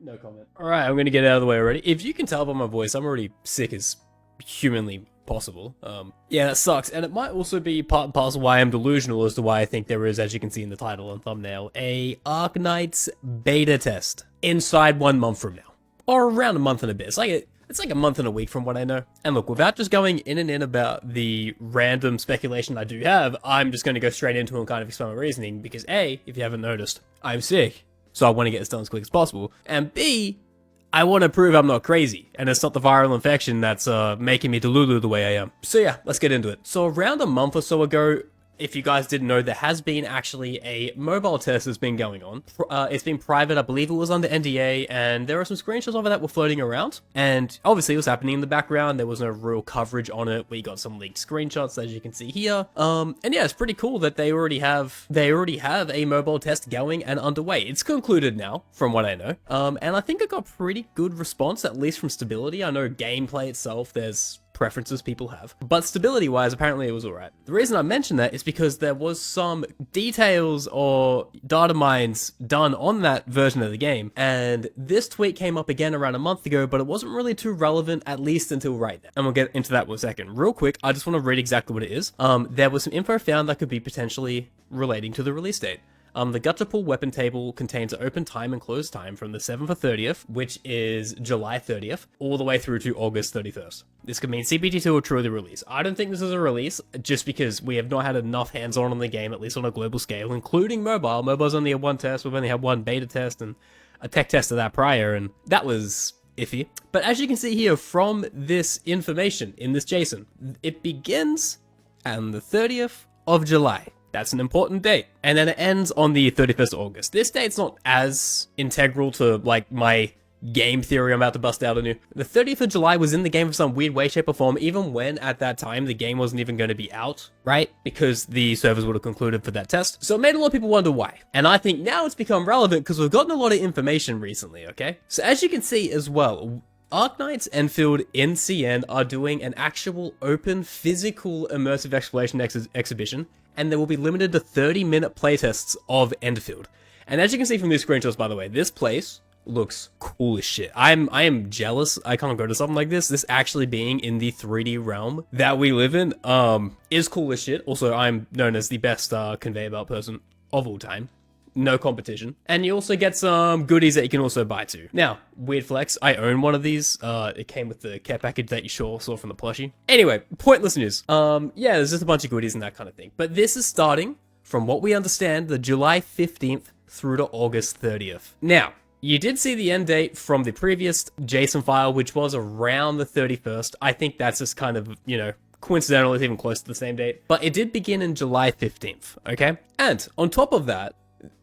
No comment. Alright, I'm gonna get out of the way already. If you can tell by my voice, I'm already sick as humanly possible. Yeah, that sucks. And it might also be part and parcel why I'm delusional as to why I think there is, as you can see in the title and thumbnail, a Arknights beta test inside 1 month from now. Or around a month and a bit. It's like a month and a week from what I know. And look, without just going in and in about the random speculation I do have, I'm just going to go straight into it and kind of explain my reasoning, because A, if you haven't noticed, I'm sick, so I want to get this done as quick as possible, and B, I want to prove I'm not crazy, and it's not the viral infection that's making me delulu the way I am. So yeah, let's get into it. So around a month or so ago, if you guys didn't know, there has been actually a mobile test that's been going on. It's been private, I believe it was under NDA, and there are some screenshots of it that were floating around. And obviously it was happening in the background, there was no real coverage on it. We got some leaked screenshots, as you can see here. And yeah, it's pretty cool that they already have a mobile test going and underway. It's concluded now, from what I know. And I think it got pretty good response, at least from stability. I know gameplay itself, there's preferences people have, but stability wise apparently it was alright. The reason I mention that is because there was some details or data mines done on that version of the game, and this tweet came up again around a month ago, but it wasn't really too relevant, at least until right now, and we'll get into that in a second. Real quick, I just want to read exactly what it is. There was some info found that could be potentially relating to the release date. The gacha pool weapon table contains an open time and close time from the 7th or 30th, which is July 30th, all the way through to August 31st. This could mean CPT2 will truly release. I don't think this is a release, just because we have not had enough hands-on the game, at least on a global scale, including mobile. Mobile's only had one test, we've only had one beta test, and a tech test of that prior, and that was iffy. But as you can see here from this information in this JSON, it begins on the 30th of July. That's an important date. And then it ends on the 31st of August. This date's not as integral to, like, my game theory I'm about to bust out on you. The 30th of July was in the game for some weird way, shape, or form, even when, at that time, the game wasn't even going to be out, right? Because the servers would have concluded for that test. So it made a lot of people wonder why. And I think now it's become relevant because we've gotten a lot of information recently, okay? So as you can see as well, Arknights Endfield in CN are doing an actual open physical immersive exploration exhibition, and there will be limited to 30-minute playtests of Endfield. And as you can see from these screenshots, by the way, this place looks cool as shit. I am jealous I can't go to something like this. This actually being in the 3D realm that we live in is cool as shit. Also, I'm known as the best conveyor belt person of all time. No competition. And you also get some goodies that you can also buy too. Now, weird flex, I own one of these. It came with the care package that you saw from the plushie. Anyway, pointless news. Yeah, there's just a bunch of goodies and that kind of thing. But this is starting, from what we understand, the July 15th through to August 30th. Now, you did see the end date from the previous JSON file, which was around the 31st. I think that's just kind of, you know, coincidental, it's even close to the same date. But it did begin in July 15th, okay? And on top of that,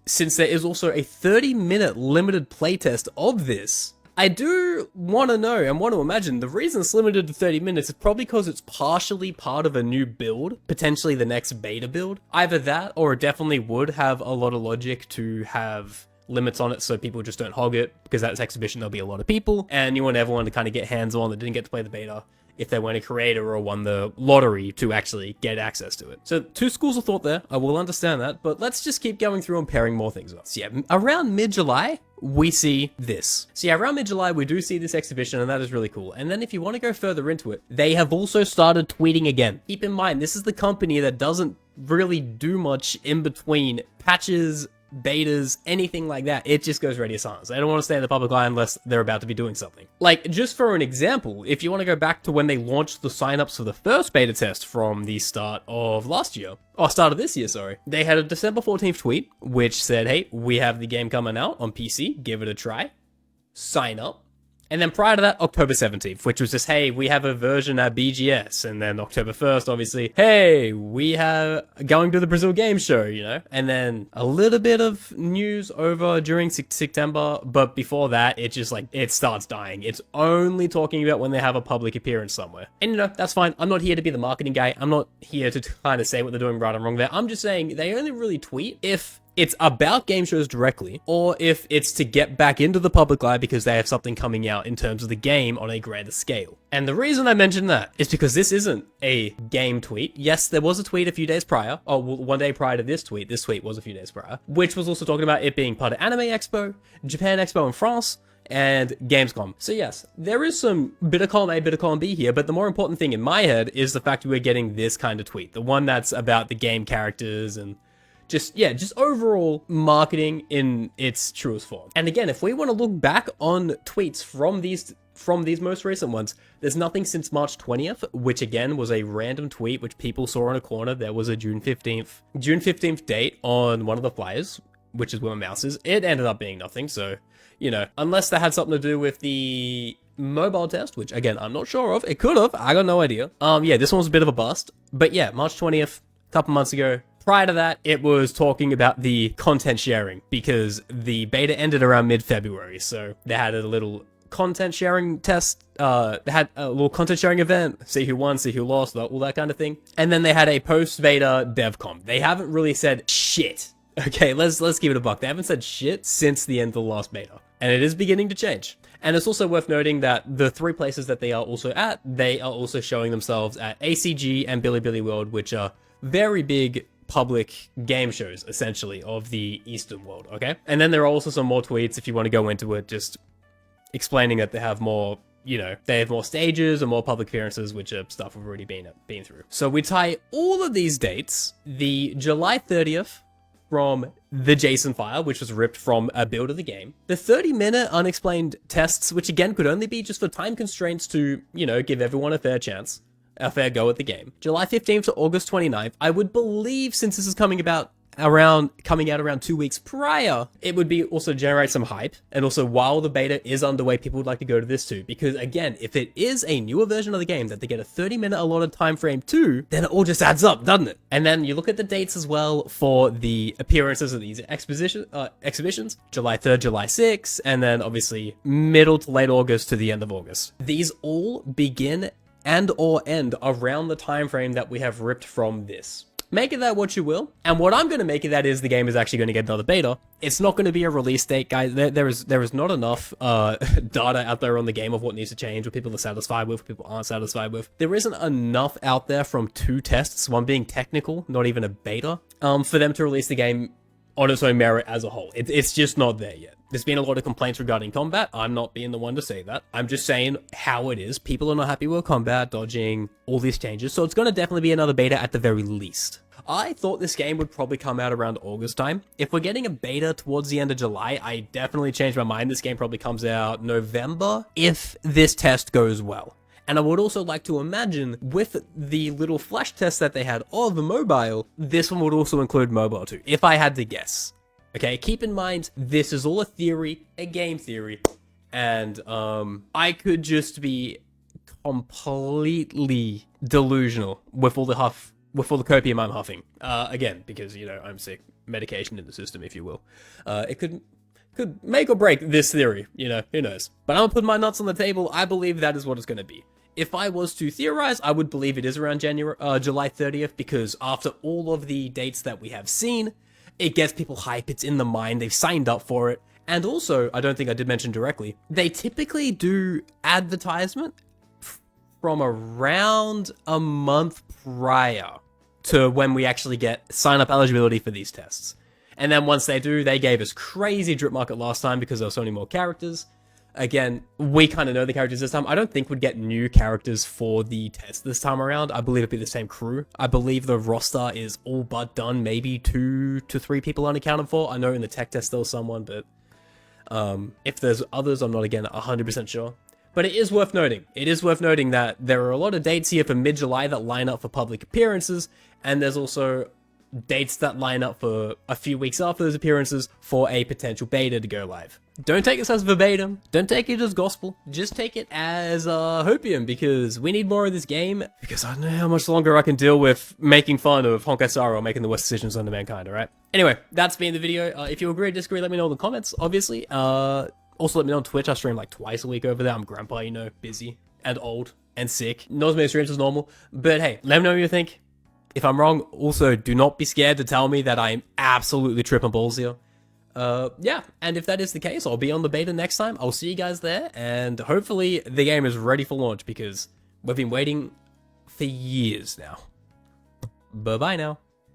since there is also a 30-minute limited playtest of this, I do want to know and want to imagine the reason it's limited to 30 minutes is probably because it's partially part of a new build, potentially the next beta build. Either that, or it definitely would have a lot of logic to have limits on it so people just don't hog it, because that's exhibition, there'll be a lot of people, and you want everyone to kind of get hands-on that didn't get to play the beta if they weren't a creator or won the lottery to actually get access to it. So two schools of thought there, I will understand that, but let's just keep going through and pairing more things up. So yeah, around mid-July, we see this. So yeah, around mid-July, we do see this exhibition, and that is really cool. And then if you want to go further into it, they have also started tweeting again. Keep in mind, this is the company that doesn't really do much in between patches, betas, anything like that. It just goes radio silence. They don't want to stay in the public eye unless they're about to be doing something. Like, just for an example, if you want to go back to when they launched the signups for the first beta test from the start of last year, or start of this year, sorry, they had a December 14th tweet, which said, hey, we have the game coming out on PC, give it a try, sign up. And then prior to that, October 17th, which was just, hey, we have a version at BGS. And then October 1st, obviously, hey, we have going to the Brazil Game Show, you know? And then a little bit of news over during September. But before that, it just, like, it starts dying. It's only talking about when they have a public appearance somewhere. And, you know, that's fine. I'm not here to be the marketing guy. I'm not here to kind of say what they're doing right and wrong there. I'm just saying they only really tweet if it's about game shows directly, or if it's to get back into the public eye because they have something coming out in terms of the game on a grander scale. And the reason I mention that is because this isn't a game tweet. Yes, there was a tweet a few days prior, or one day prior to this tweet was a few days prior, which was also talking about it being part of Anime Expo, Japan Expo in France, and Gamescom. So yes, there is some bit of column A, bit of column B here, but the more important thing in my head is the fact that we're getting this kind of tweet. The one that's about the game characters and just overall marketing in its truest form. And again, if we want to look back on tweets from these most recent ones, there's nothing since March 20th, which again was a random tweet which people saw in a corner. There was a June 15th date on one of the flyers, which is where my mouse is. It ended up being nothing, so, you know, unless that had something to do with the mobile test, which again, I'm not sure of. It could have, I got no idea. Yeah, this one was a bit of a bust, but yeah, March 20th, a couple months ago. Prior to that, it was talking about the content sharing because the beta ended around mid-February, so they had a little content sharing test, they had a little content sharing event, see who won, see who lost, all that kind of thing. And then they had a post-beta devcom. They haven't really said shit. Okay, let's give it a buck. They haven't said shit since the end of the last beta. And it is beginning to change. And it's also worth noting that the 3 places that they are also at, they are also showing themselves at ACG and Bilibili World, which are very big public game shows, essentially, of the Eastern world, okay? And then there are also some more tweets, if you want to go into it, just explaining that they have more, you know, they have more stages and more public appearances, which are stuff we've already been through. So we tie all of these dates, the July 30th, from the JSON file, which was ripped from a build of the game. The 30-minute unexplained tests, which again could only be just for time constraints to, you know, give everyone a fair chance, a fair go at the game. July 15th to August 29th. I would believe, since this is coming out around 2 weeks prior, it would be also generate some hype. And also, while the beta is underway, people would like to go to this too. Because again, if it is a newer version of the game that they get a 30-minute allotted time frame to, then it all just adds up, doesn't it? And then you look at the dates as well for the appearances of these exhibitions, July 3rd, July 6th, and then obviously middle to late August to the end of August. These all begin and or end around the time frame that we have ripped from this. Make of that what you will. And what I'm going to make of that is the game is actually going to get another beta. It's not going to be a release date, guys. There is not enough data out there on the game of what needs to change, what people are satisfied with, what people aren't satisfied with. There isn't enough out there from 2 tests, one being technical, not even a beta, for them to release the game on its own merit as a whole. It's just not there yet. There's been a lot of complaints regarding combat. I'm not being the one to say that. I'm just saying how it is. People are not happy with combat, dodging, all these changes. So it's going to definitely be another beta at the very least. I thought this game would probably come out around August time. If we're getting a beta towards the end of July, I definitely changed my mind. This game probably comes out November if this test goes well. And I would also like to imagine with the little flash test that they had of the mobile, this one would also include mobile too, if I had to guess. Okay, keep in mind, this is all a theory, a game theory, and I could just be completely delusional with all the copium I'm huffing. Again, because, you know, I'm sick, medication in the system, if you will. It could make or break this theory, you know, who knows. But I'm gonna put my nuts on the table. I believe that is what it's gonna be. If I was to theorize, I would believe it is around July 30th, because after all of the dates that we have seen, it gets people hype, it's in the mind, they've signed up for it. And also, I don't think I did mention directly, they typically do advertisement from around a month prior to when we actually get sign-up eligibility for these tests. And then once they do, they gave us crazy drip market last time because there were so many more characters. Again, we kind of know the characters this time. I don't think we'd get new characters for the test this time around. I believe it'd be the same crew. I believe the roster is all but done. Maybe 2 to 3 people unaccounted for. I know in the tech test there was someone, but if there's others, I'm not, again, 100% sure. But it is worth noting. It is worth noting that there are a lot of dates here for mid-July that line up for public appearances, and there's also dates that line up for a few weeks after those appearances for a potential beta to go live. Don't take this as verbatim, don't take it as gospel, just take it as hopium, because we need more of this game, because I don't know how much longer I can deal with making fun of Honkai Star or making the worst decisions under mankind, alright? Anyway, that's been the video. If you agree or disagree, let me know in the comments, obviously. Also let me know on Twitch, I stream like twice a week over there. I'm grandpa, you know, busy and old and sick. Not as many streams as normal, but hey, let me know what you think. If I'm wrong, also do not be scared to tell me that I'm absolutely tripping balls here. Yeah, and if that is the case, I'll be on the beta next time. I'll see you guys there, and hopefully the game is ready for launch, because we've been waiting for years now. Bye-bye now.